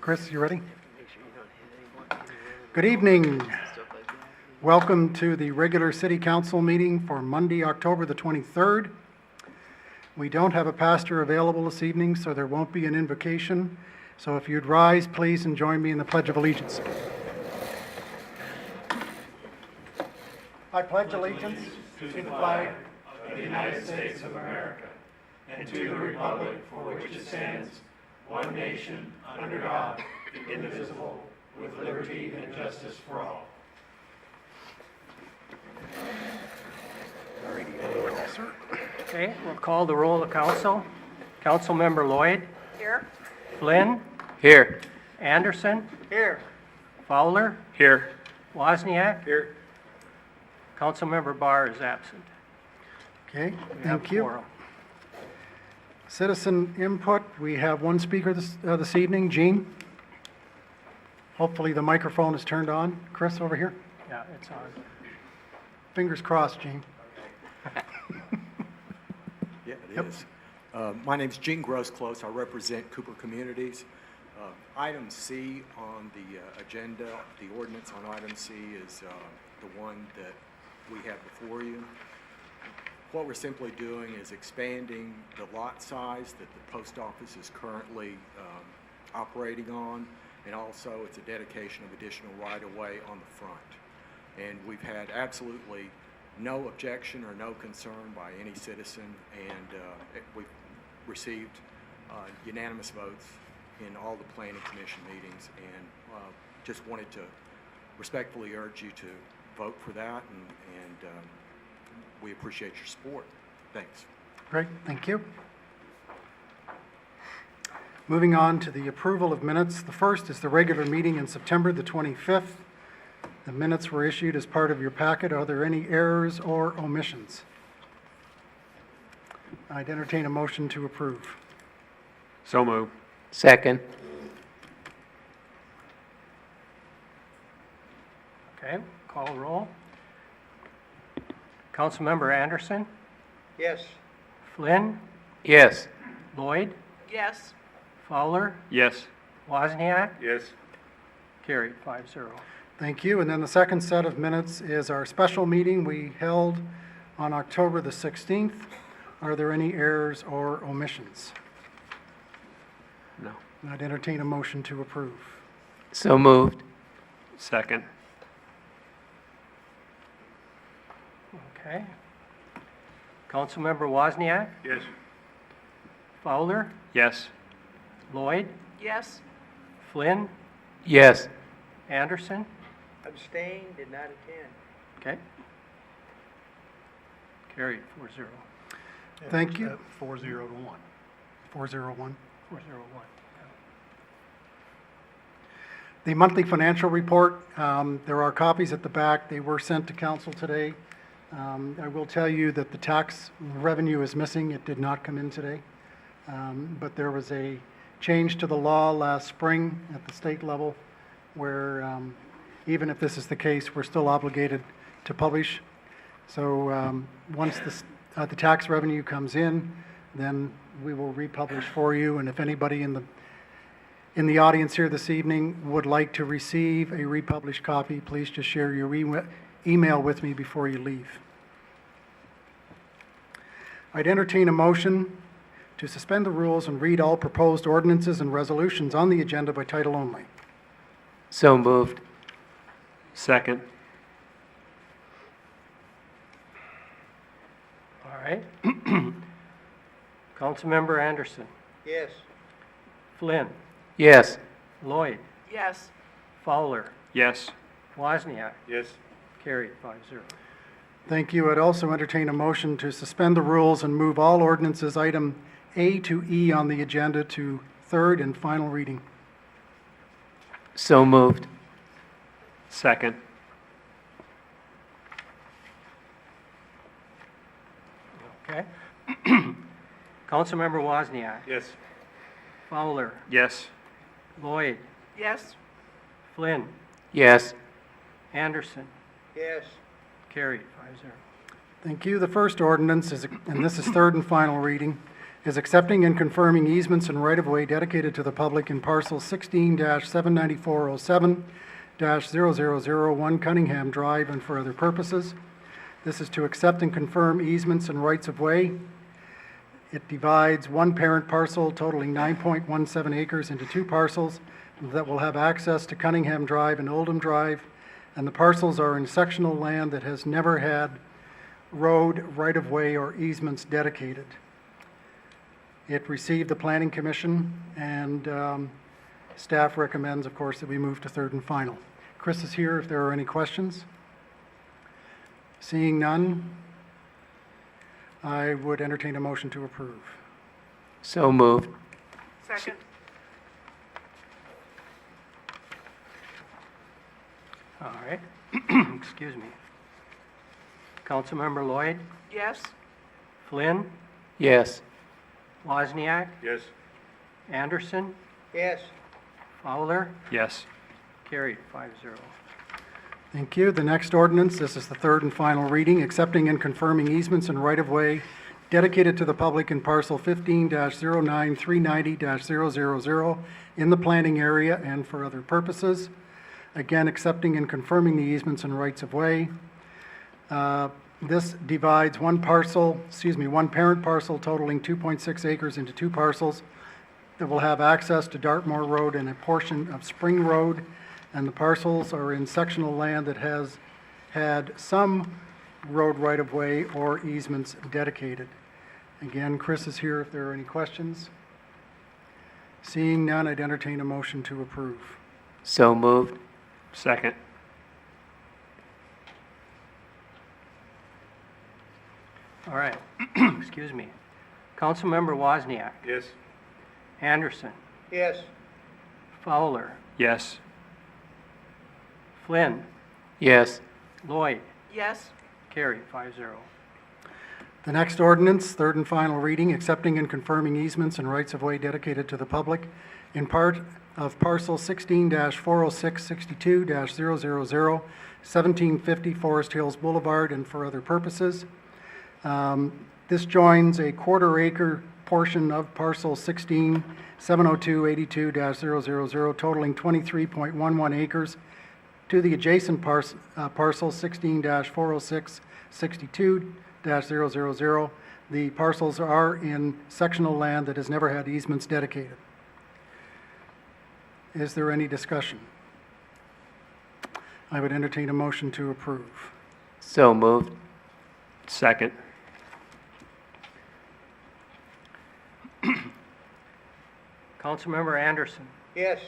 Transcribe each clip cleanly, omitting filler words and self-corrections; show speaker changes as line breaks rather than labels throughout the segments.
Chris, you ready? Good evening. Welcome to the regular City Council meeting for Monday, October the 23rd. We don't have a pastor available this evening, so there won't be an invocation. So if you'd rise, please, and join me in the Pledge of Allegiance. I pledge allegiance to the flag of the United States of America and to the republic for which it stands, one nation, under God, indivisible, with liberty and justice for all.
Okay, we'll call the roll of council. Councilmember Lloyd.
Here.
Flynn.
Here.
Anderson.
Here.
Fowler.
Here.
Wozniak.
Here.
Councilmember Barr is absent.
Okay,
We have
thank you.
quorum.
Citizen input, we have one speaker this evening, Jean. Hopefully the microphone is turned on. Chris, over here.
Yeah, it's on.
Fingers crossed, Jean.
Yeah, it is. My name's Gene Grosclose. I represent Cooper Communities. Item C on the agenda, the ordinance on item C is the one that we have before you. What we're simply doing is expanding the lot size that the post office is currently operating on, and also it's a dedication of additional right-of-way on the front. And we've had absolutely no objection or no concern by any citizen, and we've received unanimous votes in all the planning commission meetings, and just wanted to respectfully urge you to vote for that, and we appreciate your support. Thanks.
Great, thank you. Moving on to the approval of minutes. The first is the regular meeting in September the 25th. The minutes were issued as part of your packet. Are there any errors or omissions? I'd entertain a motion to approve.
So move. Second.
Okay, call roll. Councilmember Anderson.
Yes.
Flynn.
Yes.
Lloyd.
Yes.
Fowler.
Yes.
Wozniak.
Yes.
Carried 5-0.
Thank you. And then the second set of minutes is our special meeting we held on October the 16th. Are there any errors or omissions?
No.
I'd entertain a motion to approve.
So moved. Second.
Okay. Councilmember Wozniak.
Yes.
Fowler.
Yes.
Lloyd.
Yes.
Flynn.
Yes.
Anderson.
Abstained, did not attend.
Okay. Carried 4-0.
Thank you.
4-0 to 1.
401.
4-0-1.
The monthly financial report, there are copies at the back. They were sent to council today. I will tell you that the tax revenue is missing. It did not come in today. But there was a change to the law last spring at the state level where even if this is the case, we're still obligated to publish. So once the tax revenue comes in, then we will republish for you. And if anybody in the audience here this evening would like to receive a republished copy, please just share your email with me before you leave. I'd entertain a motion to suspend the rules and read all proposed ordinances and resolutions on the agenda by title only.
So moved. Second.
All right. Councilmember Anderson.
Yes.
Flynn.
Yes.
Lloyd.
Yes.
Fowler.
Yes.
Wozniak.
Yes.
Carried 5-0.
Thank you. I'd also entertain a motion to suspend the rules and move all ordinances item A to E on the agenda to third and final reading.
So moved. Second.
Okay. Councilmember Wozniak.
Yes.
Fowler.
Yes.
Lloyd.
Yes.
Flynn.
Yes.
Anderson.
Yes.
Carried 5-0.
Thank you. The first ordinance is, and this is third and final reading. is accepting and confirming easements and right-of-way dedicated to the public in parcel 16-79407-0001 Cunningham Drive and for other purposes. This is to accept and confirm easements and rights-of-way. It divides one parent parcel totaling 9.17 acres into two parcels that will have access to Cunningham Drive and Oldham Drive, and the parcels are in sectional land that has never had road, right-of-way, or easements dedicated. It received the Planning Commission, and staff recommends, of course, that we move to third and final. Chris is here if there are any questions. Seeing none, I would entertain a motion to approve.
So moved.
Second.
All right. Excuse me. Councilmember Lloyd,
Yes.
Flynn,
Yes.
Wozniak,
Yes.
Anderson,
Yes.
Fowler,
Yes.
carried 5-0.
Thank you. The next ordinance, this is the third and final reading, accepting and confirming easements and right-of-way dedicated to the public in parcel 15-09390-000 in the planning area and for other purposes. Again, accepting and confirming the easements and rights-of-way. This divides one parent parcel totaling 2.6 acres into two parcels that will have access to Dartmoor Road and a portion of Spring Road, and the parcels are in sectional land that has had some road right-of-way or easements dedicated. Again, Chris is here if there are any questions. Seeing none, I'd entertain a motion to approve.
So moved.
Second.
All right. Excuse me. Councilmember Wozniak,
Yes.
Anderson,
Yes.
Fowler,
Yes.
Flynn,
Yes.
Lloyd,
Yes.
carried 5-0.
The next ordinance, third and final reading, accepting and confirming easements and rights-of-way dedicated to the public in part of parcel 16-40662-000, 1750 Forest Hills Boulevard, and for other purposes. This joins a quarter-acre portion of parcel 16-70282-000, totaling 23.11 acres, to the adjacent parcel 16-40662-000. The parcels are in sectional land that has never had easements dedicated. Is there any discussion? I would entertain a motion to approve.
So moved.
Second.
Councilmember Anderson,
Yes.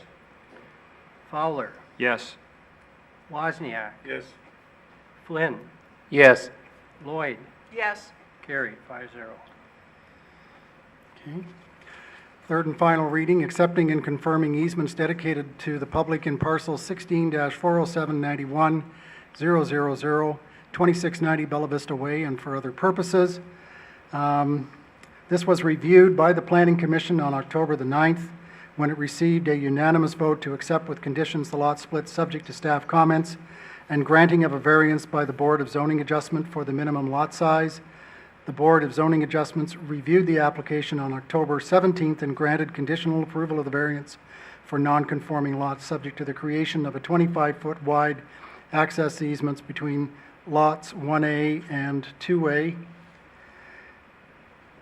Fowler,
Yes.
Wozniak,
Yes.
Flynn,
Yes.
Lloyd,
Yes.
carried 5-0.
Okay. Third and final reading, accepting and confirming easements dedicated to the public in parcel 16-40791-000, 2690 Bella Vista Way, and for other purposes. This was reviewed by the Planning Commission on October the 9th, when it received a unanimous vote to accept with conditions the lot split subject to staff comments and granting of a variance by the Board of Zoning Adjustment for the minimum lot size. The Board of Zoning Adjustments reviewed the application on October 17th and granted conditional approval of the variance for non-conforming lots subject to the creation of a 25-foot wide access easements between lots 1A and 2A.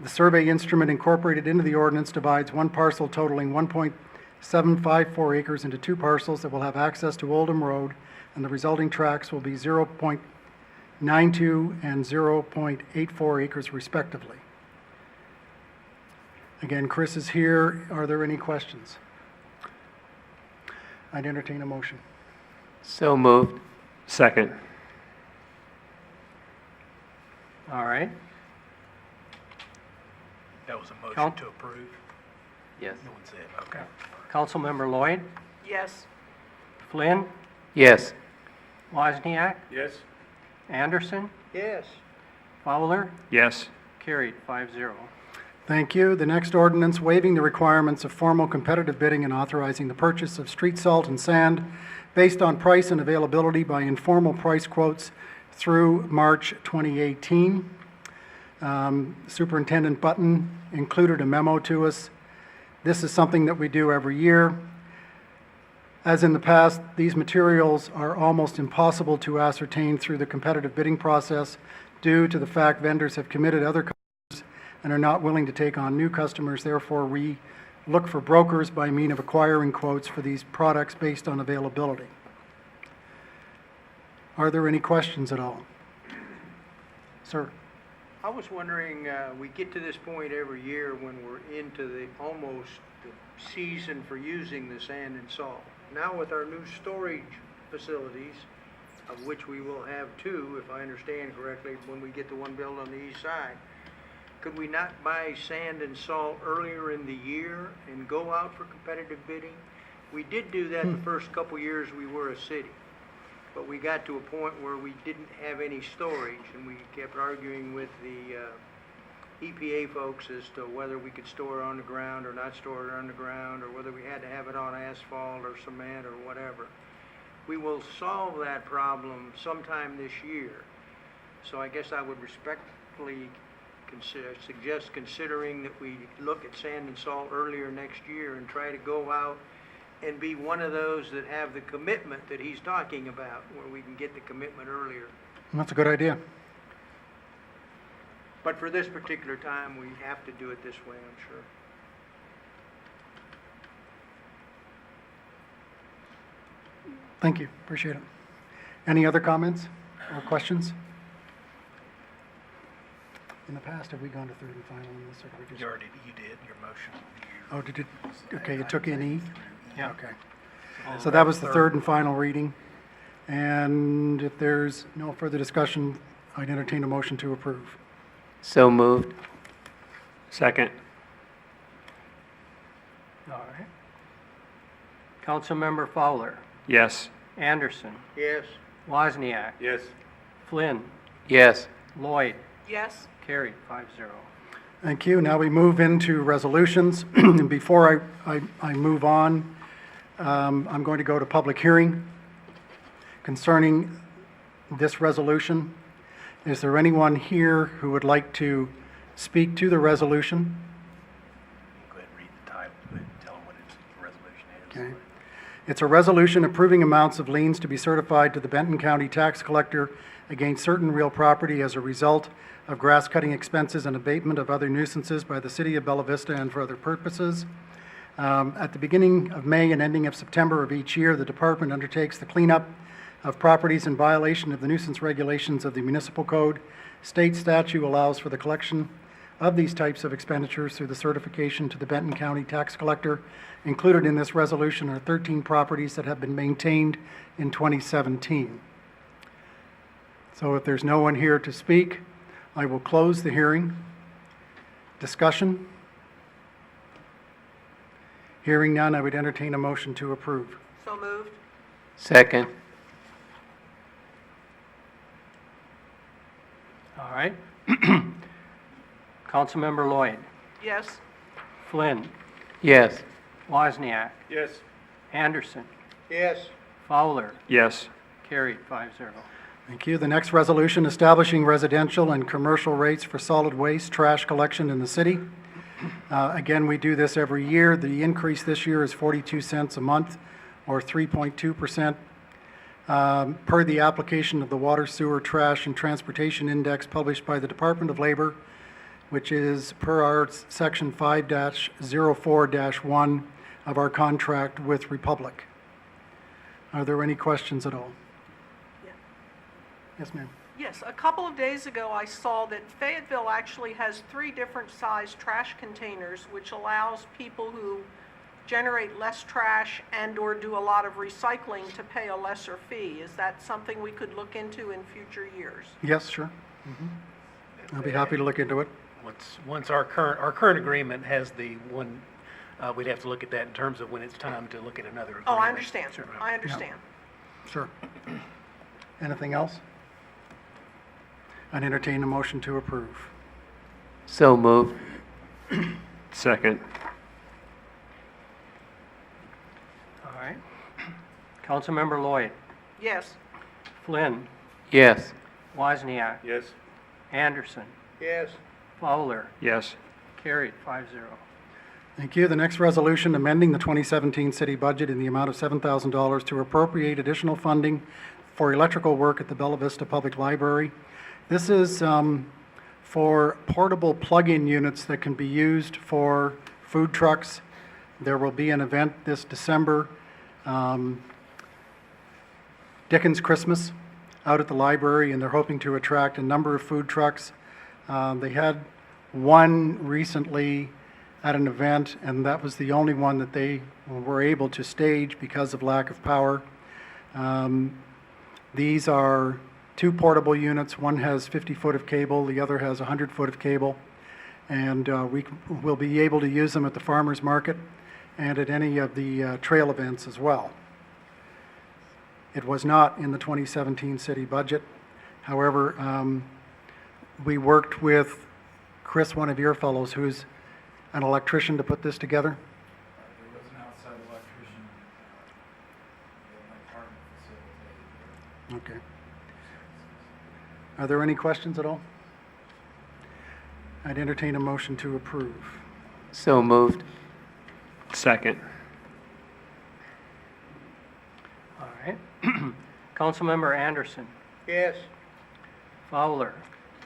The survey instrument incorporated into the ordinance divides one parcel totaling 1.754 acres into two parcels that will have access to Oldham Road, and the resulting tracts will be 0.92 and 0.84 acres respectively. Again, Chris is here. Are there any questions? I'd entertain a motion.
So moved.
Second.
All right.
That was a motion
Count-
to approve.
Yes.
No one said, okay.
Councilmember Lloyd,
Yes.
Flynn,
Yes.
Wozniak,
Yes.
Anderson,
Yes.
Fowler,
Yes.
carried 5-0.
Thank you. The next ordinance, waiving the requirements of formal competitive bidding and authorizing the purchase of street salt and sand based on price and availability by informal price quotes through March 2018. Superintendent Button included a memo to us. This is something that we do every year. As in the past, these materials are almost impossible to ascertain through the competitive bidding process due to the fact vendors have committed other customers and are not willing to take on new customers. Therefore, we look for brokers by means of acquiring quotes for these products based on availability. Are there any questions at all? Sir?
I was wondering, we get to this point every year when we're into the almost the season for using the sand and salt. Now with our new storage facilities, of which we will have two, if I understand correctly, when we get the one built on the east side, could we not buy sand and salt earlier in the year and go out for competitive bidding? We did do that the first couple years we were a city. But we got to a point where we didn't have any storage, and we kept arguing with the EPA folks as to whether we could store it on the ground or not store it on the ground, or whether we had to have it on asphalt or cement or whatever. We will solve that problem sometime this year. So I guess I would respectfully suggest considering that we look at sand and salt earlier next year and try to go out and be one of those that have the commitment that he's talking about, where we can get the commitment earlier.
That's a good idea.
But for this particular time, we have to do it this way, I'm sure.
Thank you, appreciate it. Any other comments or questions? In the past, have we gone to third and final on this, or did we just?
You did, your motion.
Oh, did it, okay, it took in E?
Yeah.
Okay. So that was the third and final reading. And if there's no further discussion, I'd entertain a motion to approve.
So moved.
Second.
All right. Councilmember Fowler,
Yes.
Anderson,
Yes,
Wozniak,
Yes.
Flynn,
Yes.
Lloyd,
Yes.
carried 5-0.
Thank you. Now we move into resolutions. And before I move on, I'm going to go to public hearing concerning this resolution. Is there anyone here who would like to speak to the resolution?
Go ahead and read the title, but tell them what the resolution is.
Okay. It's a resolution approving amounts of liens to be certified to the Benton County Tax Collector against certain real property as a result of grass cutting expenses and abatement of other nuisances by the City of Bella Vista and for other purposes. At the beginning of May and ending of September of each year, the department undertakes the cleanup of properties in violation of the nuisance regulations of the municipal code. State statute allows for the collection of these types of expenditures through the certification to the Benton County Tax Collector. Included in this resolution are 13 properties that have been maintained in 2017. So if there's no one here to speak, I will close the hearing. Discussion? Hearing none, I would entertain a motion to approve.
So moved.
Second.
All right. Councilmember Lloyd,
Yes.
Flynn,
Yes.
Wozniak,
Yes.
Anderson,
yes,
Fowler,
Yes.
carried 5-0.
Thank you. The next resolution, establishing residential and commercial rates for solid waste trash collection in the city. Again, we do this every year. The increase this year is 42 cents a month, or 3.2%. Per the application of the Water, Sewer, Trash, and Transportation Index published by the Department of Labor, which is per our Section 5-04-1 of our contract with Republic. Are there any questions at all?
Yeah.
Yes, ma'am.
Yes, a couple of days ago, I saw that Fayetteville actually has 3 different size trash containers, which allows people who generate less trash and/or do a lot of recycling to pay a lesser fee. Is that something we could look into in future years?
Yes, sure. I'll be happy to look into it.
Once our current agreement has the one, we'd have to look at that in terms of when it's time to look at another agreement.
Oh, I understand. I understand.
Sure. Anything else? I'd entertain a motion to approve.
So moved.
Second.
All right. Councilmember Lloyd,
Yes.
Flynn,
Yes.
Wozniak,
Yes.
Anderson,
yes,
Fowler.
Yes.
Carried, 5-0.
Thank you. The next resolution, amending the 2017 city budget in the amount of $7,000 to appropriate additional funding for electrical work at the Bella Vista Public Library. This is for portable plug-in units that can be used for food trucks. There will be an event this December, Dickens Christmas, out at the library, and they're hoping to attract a number of food trucks. They had one recently at an event, and that was the only one that they were able to stage because of lack of power. These are 2 portable units. One has 50 foot of cable, the other has 100 foot of cable. And we will be able to use them at the farmer's market and at any of the trail events as well. It was not in the 2017 city budget. However, we worked with Chris, one of your fellows, who's an electrician, to put this together.
There was an outside electrician that my partner facilitated.
Okay. Are there any questions at all? I'd entertain a motion to approve.
So moved.
Second.
All right. Councilmember Anderson.
Yes.
Fowler.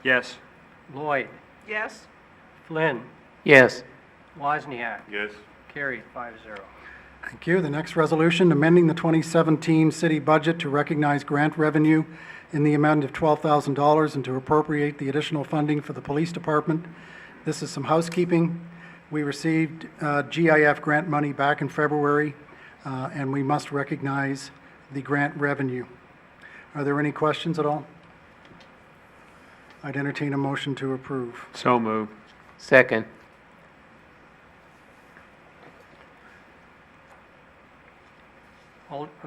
Yes.
Lloyd.
Yes,
Flynn.
Yes.
Wozniak.
Yes.
Carried, 5-0.
Thank you. The next resolution, amending the 2017 city budget to recognize grant revenue in the amount of $12,000 and to appropriate the additional funding for the police department. This is some housekeeping. We received GIF grant money back in February, and we must recognize the grant revenue. Are there any questions at all? I'd entertain a motion to approve.
So moved.
Second.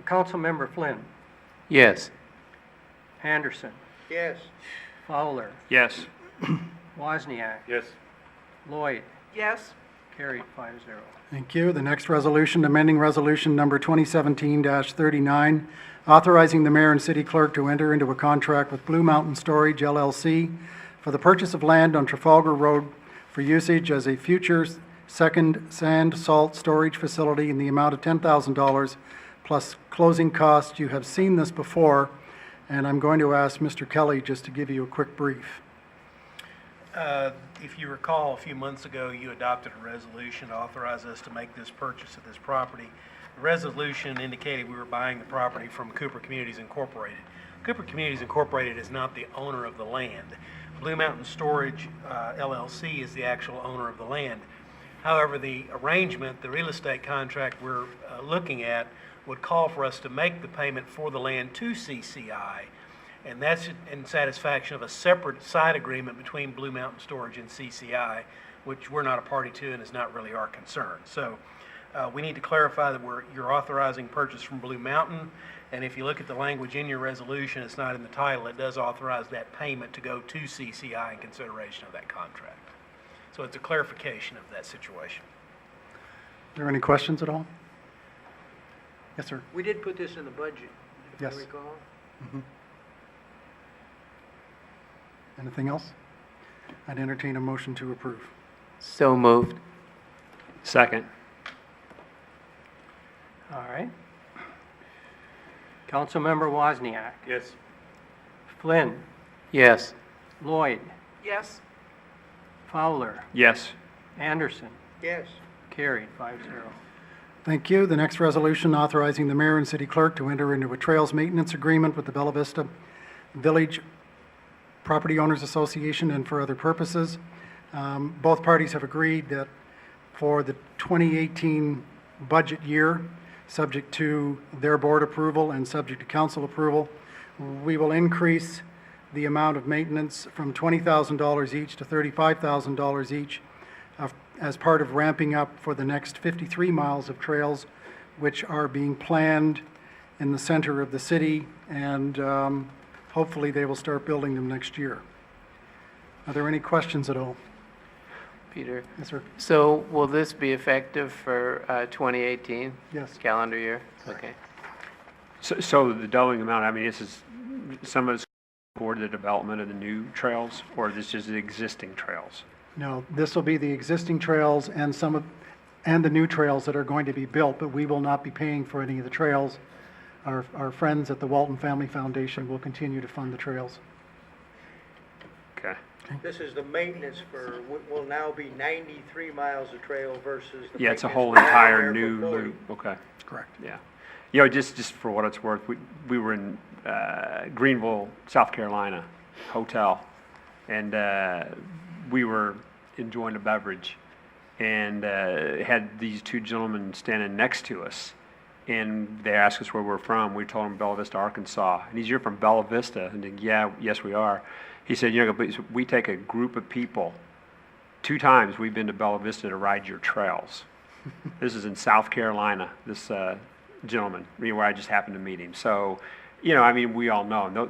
Councilmember Flynn.
Yes.
Anderson.
Yes.
Fowler.
Yes.
Wozniak.
Yes.
Lloyd.
yes,
Carried, 5-0.
Thank you. The next resolution, amending resolution number 2017-39, authorizing the mayor and city clerk to enter into a contract with Blue Mountain Storage LLC for the purchase of land on Trafalgar Road for usage as a future second sand salt storage facility in the amount of $10,000 plus closing costs. You have seen this before, and I'm going to ask Mr. Kelly just to give you a quick brief.
If you recall, a few months ago, you adopted a resolution to authorize us to make this purchase of this property. The resolution indicated we were buying the property from Cooper Communities Incorporated. Cooper Communities Incorporated is not the owner of the land. Blue Mountain Storage LLC is the actual owner of the land. However, the arrangement, the real estate contract we're looking at would call for us to make the payment for the land to CCI, and that's in satisfaction of a separate side agreement between Blue Mountain Storage and CCI, which we're not a party to and is not really our concern. So we need to clarify that you're authorizing purchase from Blue Mountain, and if you look at the language in your resolution, it's not in the title, it does authorize that payment to go to CCI in consideration of that contract. So it's a clarification of that situation.
Are there any questions at all? Yes, sir.
We did put this in the budget, if
Yes.
I recall.
Anything else? I'd entertain a motion to approve.
So moved.
Second.
All right. Councilmember Wozniak.
Yes.
Flynn.
Yes.
Lloyd.
yes,
Fowler.
Yes.
Anderson.
Yes.
Carried, 5-0.
Thank you. The next resolution, authorizing the mayor and city clerk to enter into a trails maintenance agreement with the Bella Vista Village Property Owners Association and for other purposes. Both parties have agreed that for the 2018 budget year, subject to their board approval and subject to council approval, we will increase the amount of maintenance from $20,000 each to $35,000 each as part of ramping up for the next 53 miles of trails, which are being planned in the center of the city, and hopefully they will start building them next year. Are there any questions at all?
Peter.
Yes, sir.
So will this be effective for 2018
Yes.
calendar year? Okay.
So the doubling amount, I mean, this is, some of it's for the development of the new trails, or this is the existing trails?
No, this will be the existing trails and and the new trails that are going to be built, but we will not be paying for any of the trails. Our friends at the Walton Family Foundation will continue to fund the trails.
Okay.
This is the maintenance for, will now be 93 miles of trail versus the
Yeah, it's a
maintenance
whole
we had
entire
there
new
for 40.
loop. Okay.
Correct.
Yeah. You know, just for what it's worth, we were in Greenville, South Carolina, hotel, and we were enjoying a beverage, and had these two gentlemen standing next to us, and they asked us where we're from. We told them Bella Vista, Arkansas, and he's, "You're from Bella Vista?" And then, "Yeah, yes, we are." He said, "You know, we take a group of people. 2 times we've been to Bella Vista to ride your trails." This is in South Carolina, this gentleman, where I just happened to meet him. So, you know, I mean, we all know,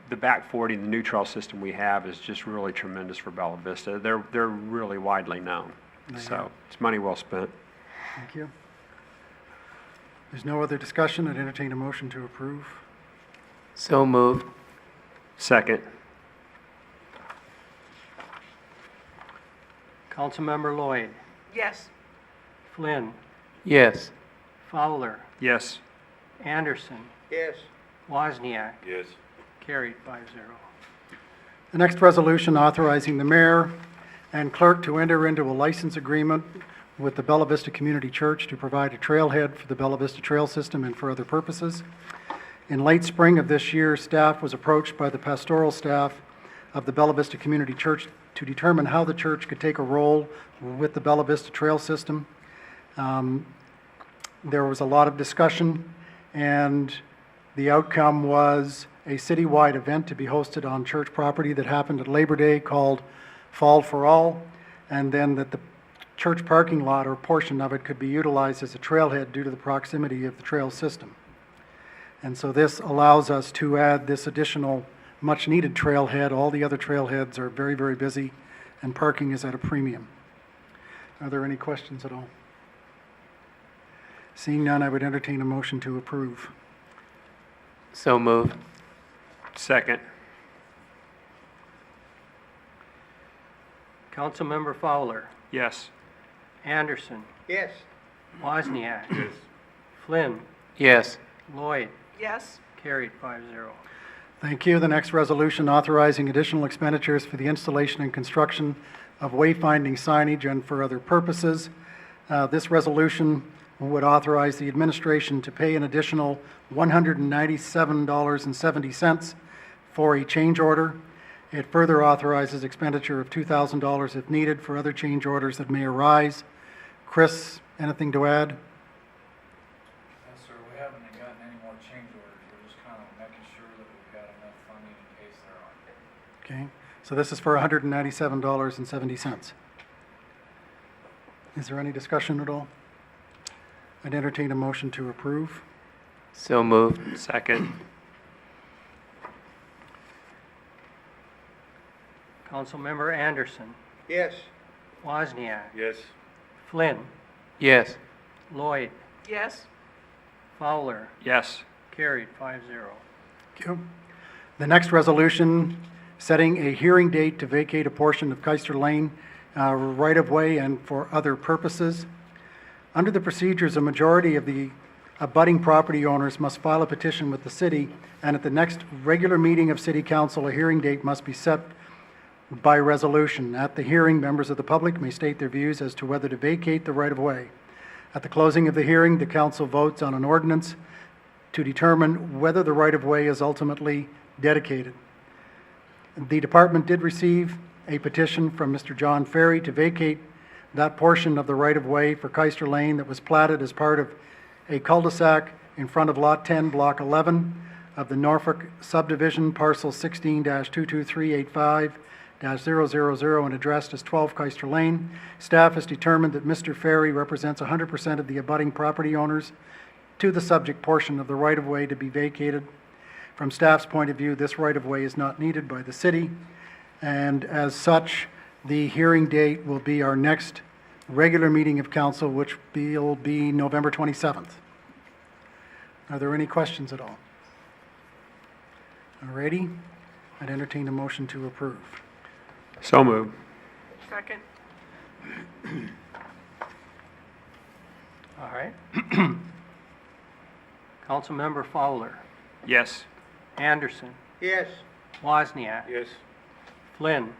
the back 40, the new trail system we have is just really tremendous for Bella Vista. They're really widely known. So it's money well spent.
Thank you. There's no other discussion. I'd entertain a motion to approve.
So moved.
Second.
Councilmember Lloyd,
Yes.
Flynn,
Yes.
Fowler,
Yes.
Anderson,
Yes.
Wozniak.
Yes.
Carried 5-0.
The next resolution authorizing the mayor and clerk to enter into a license agreement with the Bella Vista Community Church to provide a trailhead for the Bella Vista Trail System and for other purposes. In late spring of this year, staff was approached by the pastoral staff of the Bella Vista Community Church to determine how the church could take a role with the Bella Vista Trail System. There was a lot of discussion, and the outcome was a citywide event to be hosted on church property that happened at Labor Day called Fall for All, and then that the church parking lot or portion of it could be utilized as a trailhead due to the proximity of the trail system. And so this allows us to add this additional much-needed trailhead. All the other trailheads are very, very busy, and parking is at a premium. Are there any questions at all? Seeing none, I would entertain a motion to approve.
So moved.
Second.
Councilmember Fowler,
Yes.
Anderson,
Yes.
Wozniak. Flynn,
Yes.
Lloyd.
Yes.
Carried 5-0.
Thank you. The next resolution authorizing additional expenditures for the installation and construction of wayfinding signage and for other purposes. This resolution would authorize the administration to pay an additional $197.70 for a change order. It further authorizes expenditure of $2,000 if needed for other change orders that may arise. Chris, anything to add?
No, sir, we haven't gotten any more change orders. We're just kind of making sure that we've got enough funding in case there aren't.
Okay, so this is for $197.70. Is there any discussion at all? I'd entertain a motion to approve.
So moved.
Second.
Councilmember Anderson,
Yes.
Wozniak,
Yes.
Flynn,
Yes.
Lloyd,
Yes.
Fowler.
Yes.
Carried 5-0.
Thank you. The next resolution, setting a hearing date to vacate a portion of Keister Lane right-of-way and for other purposes. Under the procedures, a majority of the abutting property owners must file a petition with the city, and at the next regular meeting of City Council, a hearing date must be set by resolution. At the hearing, members of the public may state their views as to whether to vacate the right-of-way. At the closing of the hearing, the council votes on an ordinance to determine whether the right-of-way is ultimately dedicated. The department did receive a petition from Mr. John Ferry to vacate that portion of the right-of-way for Keister Lane that was platted as part of a cul-de-sac in front of Lot 10, Block 11 of the Norfolk subdivision, parcel 16-22385-000 and addressed as 12 Keister Lane. Staff has determined that Mr. Ferry represents 100% of the abutting property owners to the subject portion of the right-of-way to be vacated. From staff's point of view, this right-of-way is not needed by the city, and as such, the hearing date will be our next regular meeting of council, which will be November 27th. Are there any questions at all? All righty. I'd entertain a motion to approve.
So moved.
Second.
All right. Councilmember Fowler,
Yes.
Anderson,
Yes.
Wozniak,
Yes.
Flynn,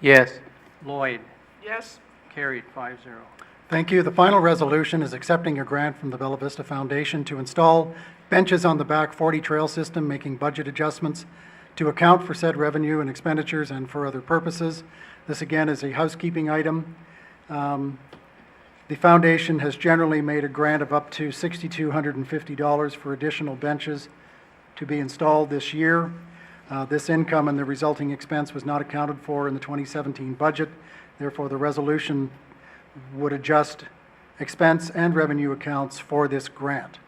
Yes.
Lloyd,
Yes.
carried 5-0.
Thank you. The final resolution is accepting a grant from the Bella Vista Foundation to install benches on the back 40 trail system, making budget adjustments to account for said revenue and expenditures and for other purposes. This again is a housekeeping item. The foundation has generally made a grant of up to $6,250 for additional benches to be installed this year. This income and the resulting expense was not accounted for in the 2017 budget. Therefore, the resolution would adjust expense and revenue accounts for this grant.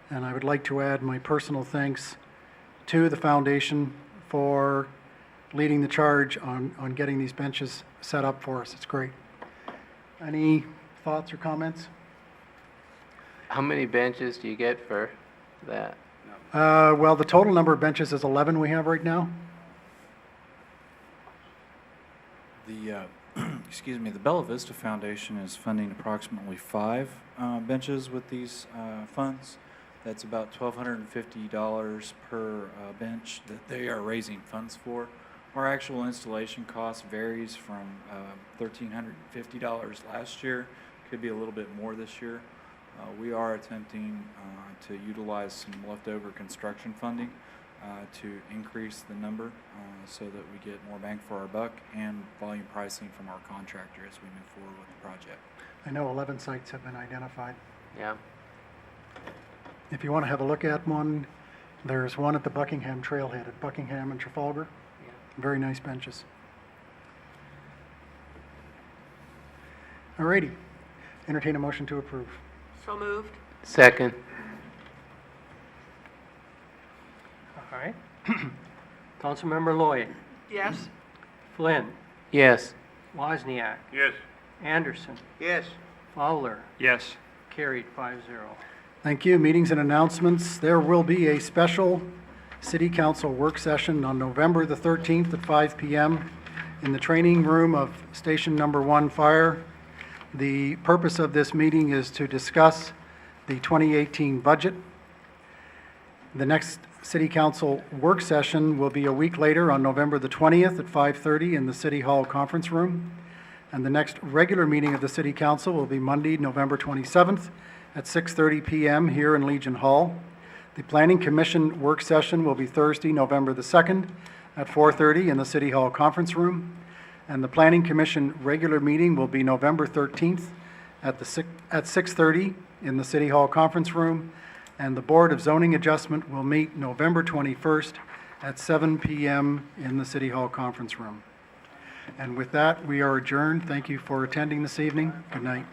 And I would like to add my personal thanks to the foundation for leading the charge on getting these benches set up for us. It's great. Any thoughts or comments?
How many benches do you get for that?
Well, the total number of benches is 11 we have right now.
The, excuse me, the Bella Vista Foundation is funding approximately 5 benches with these funds. That's about $1,250 per bench that they are raising funds for. Our actual installation cost varies from $1,350 last year, could be a little bit more this year. We are attempting to utilize some leftover construction funding to increase the number so that we get more bang for our buck and volume pricing from our contractor as we move forward with the project.
I know 11 sites have been identified.
Yeah.
If you want to have a look at one, there's one at the Buckingham Trailhead at Buckingham and Trafalgar. Very nice benches. All righty. Entertain a motion to approve.
So moved.
Second.
All right. Councilmember Lloyd,
Yes.
Flynn,
Yes.
Wozniak,
Yes.
Anderson,
Yes.
Fowler,
Yes.
carried 5-0.
Thank you. Meetings and announcements. There will be a special City Council work session on November the 13th at 5 p.m. in the training room of Station Number 1 Fire. The purpose of this meeting is to discuss the 2018 budget. The next City Council work session will be a week later on November the 20th at 5:30 in the City Hall Conference Room. And the next regular meeting of the City Council will be Monday, November 27th at 6:30 p.m. here in Legion Hall. The Planning Commission work session will be Thursday, November the 2nd at 4:30 in the City Hall Conference Room. And the Planning Commission regular meeting will be November 13th at 6:30 in the City Hall Conference Room. And the Board of Zoning Adjustment will meet November 21st at 7 p.m. in the City Hall Conference Room. And with that, we are adjourned. Thank you for attending this evening. Good night.